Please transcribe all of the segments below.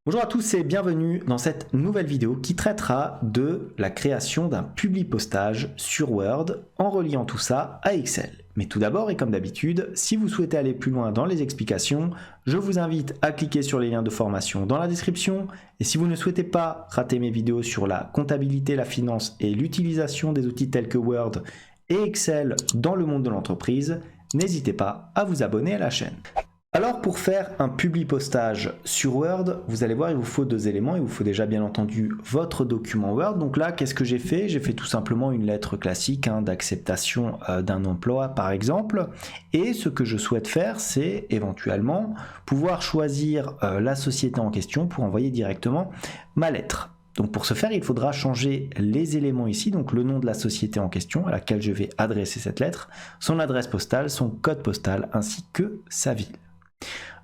Bonjour à tous et bienvenue dans cette nouvelle vidéo qui traitera de la création d'un publi-postage sur Word en reliant tout ça à Excel. Mais tout d'abord et comme d'habitude, si vous souhaitez aller plus loin dans les explications, je vous invite à cliquer sur les liens de formation dans la description. Et si vous ne souhaitez pas rater mes vidéos sur la comptabilité, la finance et l'utilisation des outils tels que Word et Excel dans le monde de l'entreprise, n'hésitez pas à vous abonner à la chaîne. Alors pour faire un publi-postage sur Word, vous allez voir, il vous faut deux éléments. Il vous faut déjà bien entendu votre document Word. Donc là, qu'est-ce que j'ai fait? J'ai fait tout simplement une lettre classique d'acceptation d'un emploi par exemple. Et ce que je souhaite faire, c'est éventuellement pouvoir choisir la société en question pour envoyer directement ma lettre. Donc pour ce faire, il faudra changer les éléments ici, donc le nom de la société en question à laquelle je vais adresser cette lettre, son adresse postale, son code postal ainsi que sa ville.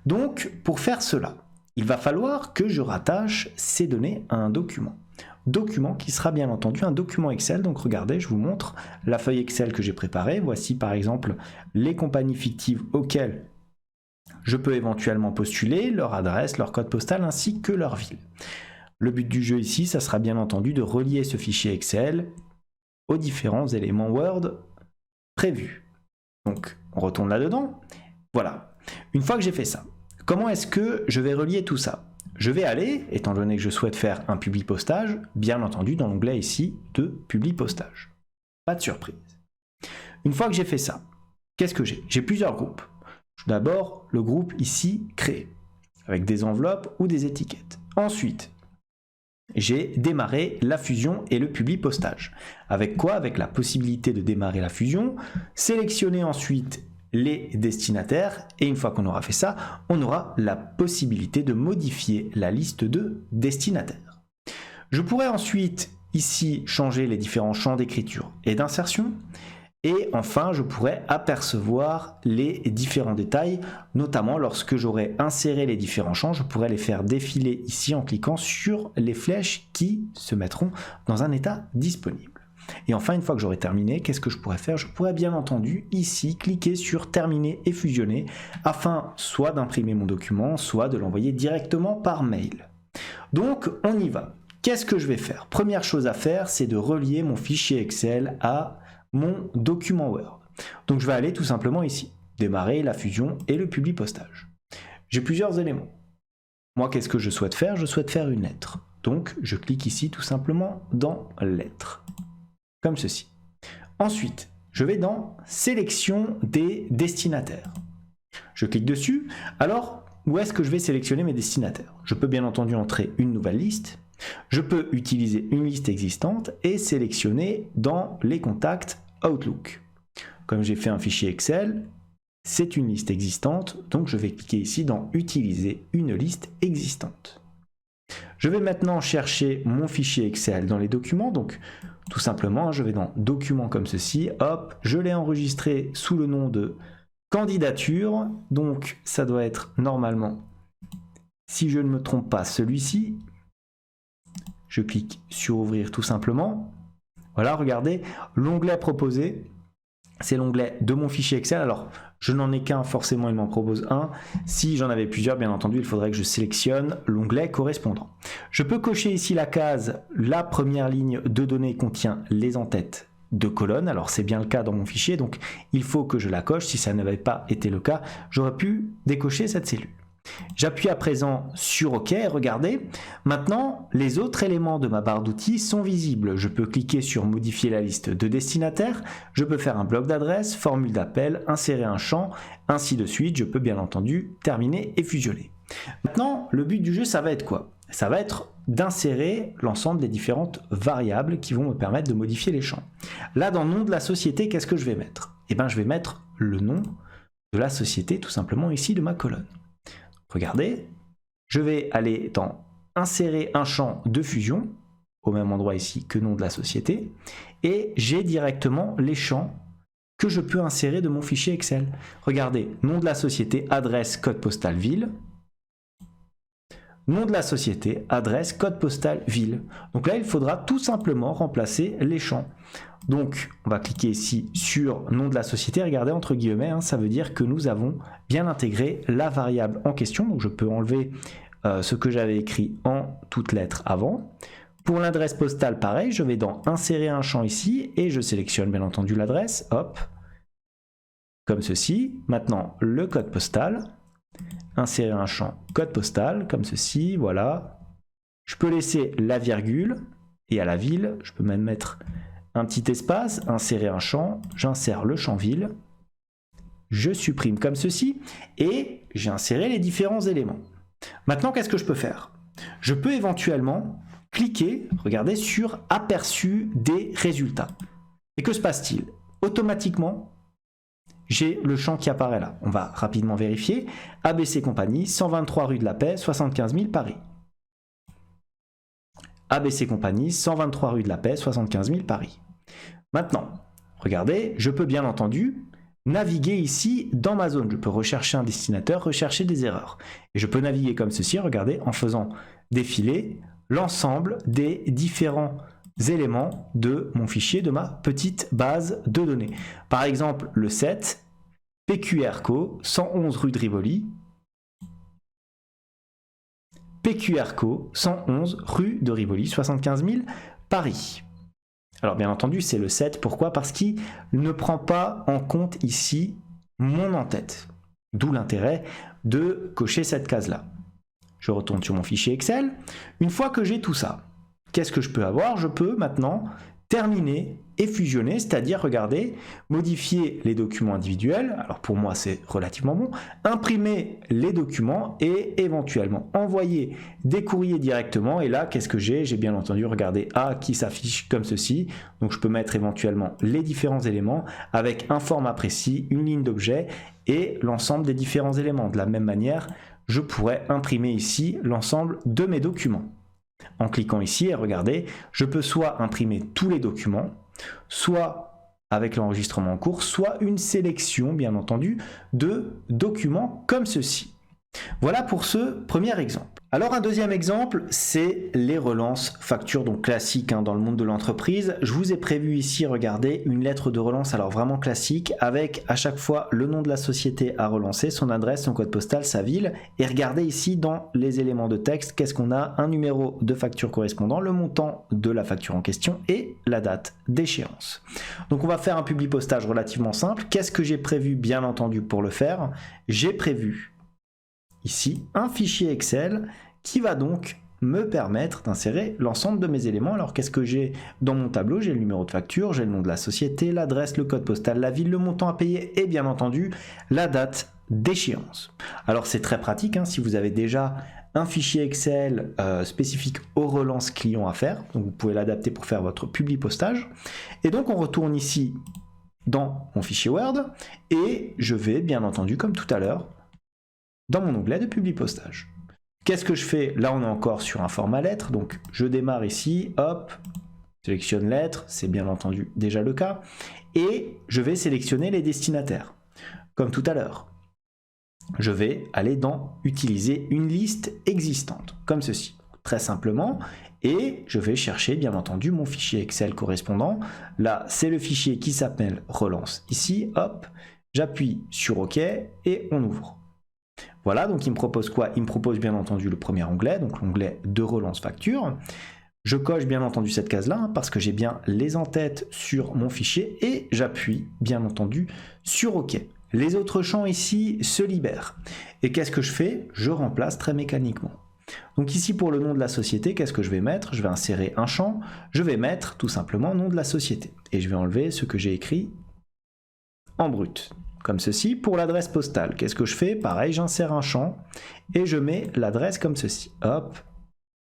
Donc, pour faire cela, il va falloir que je rattache ces données à un document. Document qui sera bien entendu un document Excel. Donc regardez, je vous montre la feuille Excel que j'ai préparée. Voici par exemple les compagnies fictives auxquelles je peux éventuellement postuler, leur adresse, leur code postal ainsi que leur ville. Le but du jeu ici, ça sera bien entendu de relier ce fichier Excel aux différents éléments Word prévus. Donc on retourne là-dedans. Voilà. Une fois que j'ai fait ça, comment est-ce que je vais relier tout ça? Je vais aller, étant donné que je souhaite faire un publi-postage, bien entendu dans l'onglet ici de publi-postage. Pas de surprise. Une fois que j'ai fait ça, qu'est-ce que j'ai? J'ai plusieurs groupes. D'abord, le groupe ici créé, avec des enveloppes ou des étiquettes. Ensuite, j'ai démarré la fusion et le publi-postage. Avec quoi? Avec la possibilité de démarrer la fusion, sélectionner ensuite les destinataires, et une fois qu'on aura fait ça, on aura la possibilité de modifier la liste de destinataires. Je pourrais ensuite ici changer les différents champs d'écriture et d'insertion, et enfin je pourrais apercevoir les différents détails, notamment lorsque j'aurai inséré les différents champs, je pourrais les faire défiler ici en cliquant sur les flèches qui se mettront dans un état disponible. Et enfin, une fois que j'aurai terminé, qu'est-ce que je pourrais faire? Je pourrais bien entendu ici cliquer sur terminer et fusionner afin soit d'imprimer mon document, soit de l'envoyer directement par mail. Donc on y va. Qu'est-ce que je vais faire? Première chose à faire, c'est de relier mon fichier Excel à mon document Word. Donc je vais aller tout simplement ici, démarrer la fusion et le publi-postage. J'ai plusieurs éléments. Moi, qu'est-ce que je souhaite faire? Je souhaite faire une lettre. Donc je clique ici tout simplement dans lettre. Comme ceci. Ensuite, je vais dans sélection des destinataires. Je clique dessus. Alors, où est-ce que je vais sélectionner mes destinataires? Je peux bien entendu entrer une nouvelle liste. Je peux utiliser une liste existante et sélectionner dans les contacts Outlook. Comme j'ai fait un fichier Excel, c'est une liste existante, donc je vais cliquer ici dans utiliser une liste existante. Je vais maintenant chercher mon fichier Excel dans les documents, donc tout simplement, je vais dans Documents comme ceci, hop, je l'ai enregistré sous le nom de candidature, donc ça doit être normalement, si je ne me trompe pas, celui-ci. Je clique sur Ouvrir tout simplement. Voilà, regardez, l'onglet proposé, c'est l'onglet de mon fichier Excel. Alors, je n'en ai qu'un, forcément, il m'en propose un. Si j'en avais plusieurs, bien entendu, il faudrait que je sélectionne l'onglet correspondant. Je peux cocher ici la case, la première ligne de données contient les en-têtes de colonnes. Alors, c'est bien le cas dans mon fichier, donc il faut que je la coche. Si ça n'avait pas été le cas, j'aurais pu décocher cette cellule. J'appuie à présent sur OK, regardez. Maintenant, les autres éléments de ma barre d'outils sont visibles. Je peux cliquer sur modifier la liste de destinataires, je peux faire un bloc d'adresse, formule d'appel, insérer un champ, ainsi de suite. Je peux bien entendu terminer et fusionner. Maintenant, le but du jeu, ça va être quoi? Ça va être d'insérer l'ensemble des différentes variables qui vont me permettre de modifier les champs. Là, dans le nom de la société, qu'est-ce que je vais mettre? Eh bien, je vais mettre le nom de la société, tout simplement ici, de ma colonne. Regardez, je vais aller dans insérer un champ de fusion, au même endroit ici que nom de la société, et j'ai directement les champs que je peux insérer de mon fichier Excel. Regardez, nom de la société, adresse, code postal, ville. Nom de la société, adresse, code postal, ville. Donc là, il faudra tout simplement remplacer les champs. Donc, on va cliquer ici sur nom de la société. Regardez, entre guillemets, ça veut dire que nous avons bien intégré la variable en question. Donc, je peux enlever ce que j'avais écrit en toutes lettres avant. Pour l'adresse postale, pareil, je vais dans insérer un champ ici et je sélectionne bien entendu l'adresse, hop, comme ceci. Maintenant, le code postal, insérer un champ code postal, comme ceci, voilà. Je peux laisser la virgule et à la ville, je peux même mettre un petit espace, insérer un champ, j'insère le champ ville, je supprime comme ceci et j'ai inséré les différents éléments. Maintenant, qu'est-ce que je peux faire? Je peux éventuellement cliquer, regardez, sur aperçu des résultats. Et que se passe-t-il? Automatiquement, j'ai le champ qui apparaît là. On va rapidement vérifier. ABC Compagnie, 123 rue de la Paix, 75 000 Paris. ABC Compagnie, 123 rue de la Paix, 75 000 Paris. Maintenant, regardez, je peux bien entendu naviguer ici dans ma zone. Je peux rechercher un destinateur, rechercher des erreurs. Et je peux naviguer comme ceci, regardez, en faisant défiler l'ensemble des différents éléments de mon fichier, de ma petite base de données. Par exemple, le 7, PQRCO, 111 rue de Rivoli, PQRCO, 111 rue de Rivoli, 75 000 Paris. Alors bien entendu, c'est le 7. Pourquoi? Parce qu'il ne prend pas en compte ici mon en-tête. D'où l'intérêt de cocher cette case-là. Je retourne sur mon fichier Excel. Une fois que j'ai tout ça, qu'est-ce que je peux avoir? Je peux maintenant terminer et fusionner, c'est-à-dire, regardez, modifier les documents individuels. Alors pour moi, c'est relativement bon. Imprimer les documents et éventuellement envoyer des courriers directement. Et là, qu'est-ce que j'ai? J'ai bien entendu, regardez, A qui s'affiche comme ceci. Donc je peux mettre éventuellement les différents éléments avec un format précis, une ligne d'objet et l'ensemble des différents éléments. De la même manière, je pourrais imprimer ici l'ensemble de mes documents. En cliquant ici, et regardez, je peux soit imprimer tous les documents, soit avec l'enregistrement en cours, soit une sélection, bien entendu, de documents comme ceci. Voilà pour ce premier exemple. Alors un deuxième exemple, c'est les relances factures, donc classiques dans le monde de l'entreprise. Je vous ai prévu ici, regardez, une lettre de relance, alors vraiment classique, avec à chaque fois le nom de la société à relancer, son adresse, son code postal, sa ville. Et regardez ici dans les éléments de texte, qu'est-ce qu'on a? Un numéro de facture correspondant, le montant de la facture en question et la date d'échéance. Donc on va faire un publi postage relativement simple. Qu'est-ce que j'ai prévu bien entendu pour le faire? J'ai prévu ici un fichier Excel qui va donc me permettre d'insérer l'ensemble de mes éléments. Alors qu'est-ce que j'ai dans mon tableau? J'ai le numéro de facture, j'ai le nom de la société, l'adresse, le code postal, la ville, le montant à payer et bien entendu la date d'échéance. Alors c'est très pratique si vous avez déjà un fichier Excel spécifique aux relances clients à faire, donc vous pouvez l'adapter pour faire votre publi postage. Et donc on retourne ici dans mon fichier Word et je vais bien entendu comme tout à l'heure dans mon onglet de publi postage. Qu'est-ce que je fais? Là, on est encore sur un format lettre, donc je démarre ici, hop, sélectionne lettre, c'est bien entendu déjà le cas, et je vais sélectionner les destinataires, comme tout à l'heure. Je vais aller dans utiliser une liste existante, comme ceci, très simplement, et je vais chercher bien entendu mon fichier Excel correspondant. Là, c'est le fichier qui s'appelle relance. Ici, hop, j'appuie sur OK et on ouvre. Voilà, donc il me propose quoi? Il me propose bien entendu le premier onglet, donc l'onglet de relance facture. Je coche bien entendu cette case-là parce que j'ai bien les en-têtes sur mon fichier et j'appuie bien entendu sur OK. Les autres champs ici se libèrent. Et qu'est-ce que je fais? Je remplace très mécaniquement. Donc ici pour le nom de la société, qu'est-ce que je vais mettre? Je vais insérer un champ, je vais mettre tout simplement nom de la société. Et je vais enlever ce que j'ai écrit en brut. Comme ceci. Pour l'adresse postale, qu'est-ce que je fais? Pareil, j'insère un champ et je mets l'adresse comme ceci. Hop,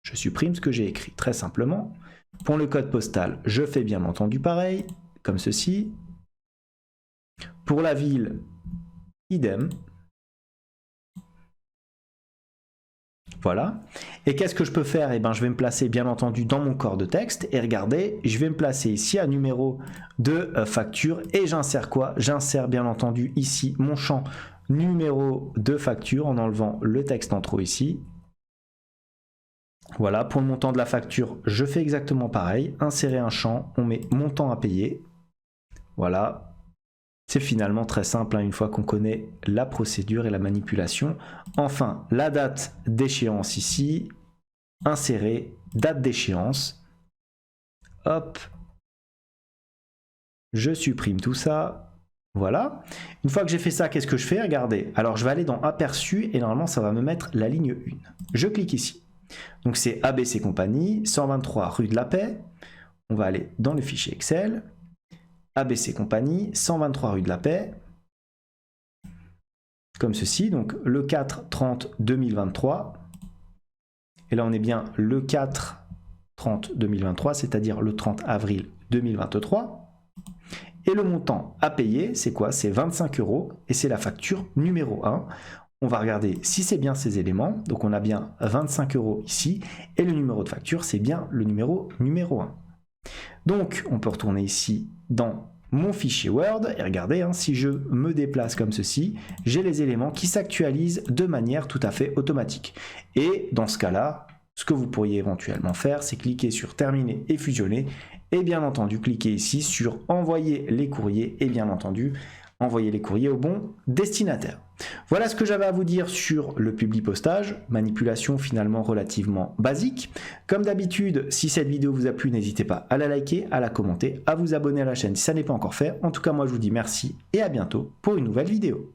je supprime ce que j'ai écrit, très simplement. Pour le code postal, je fais bien entendu pareil, comme ceci. Pour la ville, idem. Voilà. Et qu'est-ce que je peux faire? Eh bien, je vais me placer bien entendu dans mon corps de texte et regardez, je vais me placer ici à numéro de facture et j'insère quoi? J'insère bien entendu ici mon champ numéro de facture en enlevant le texte en trop ici. Voilà, pour le montant de la facture, je fais exactement pareil. Insérer un champ, on met montant à payer. Voilà. C'est finalement très simple, hein, une fois qu'on connaît la procédure et la manipulation. Enfin, la date d'échéance ici, insérer date d'échéance. Hop, je supprime tout ça. Voilà. Une fois que j'ai fait ça, qu'est-ce que je fais? Regardez. Alors, je vais aller dans Aperçu et normalement, ça va me mettre la ligne 1. Je clique ici. Donc, c'est ABC Compagnie, 123 rue de la Paix. On va aller dans le fichier Excel. ABC Compagnie, 123 rue de la Paix. Comme ceci. Donc, le 4-30-2023. Et là, on est bien le 4-30-2023, c'est-à-dire le 30 avril 2023. Et le montant à payer, c'est quoi? C'est 25 € et c'est la facture numéro 1. On va regarder si c'est bien ces éléments. Donc on a bien 25 € ici et le numéro de facture, c'est bien le numéro 1. Donc on peut retourner ici dans mon fichier Word et regardez, hein, si je me déplace comme ceci, j'ai les éléments qui s'actualisent de manière tout à fait automatique. Et dans ce cas-là, ce que vous pourriez éventuellement faire, c'est cliquer sur Terminer et fusionner et bien entendu cliquer ici sur Envoyer les courriers et bien entendu envoyer les courriers au bon destinataire. Voilà ce que j'avais à vous dire sur le Publipostage, manipulation finalement relativement basique. Comme d'habitude, si cette vidéo vous a plu, n'hésitez pas à la liker, à la commenter, à vous abonner à la chaîne si ça n'est pas encore fait. En tout cas, moi je vous dis merci et à bientôt pour une nouvelle vidéo.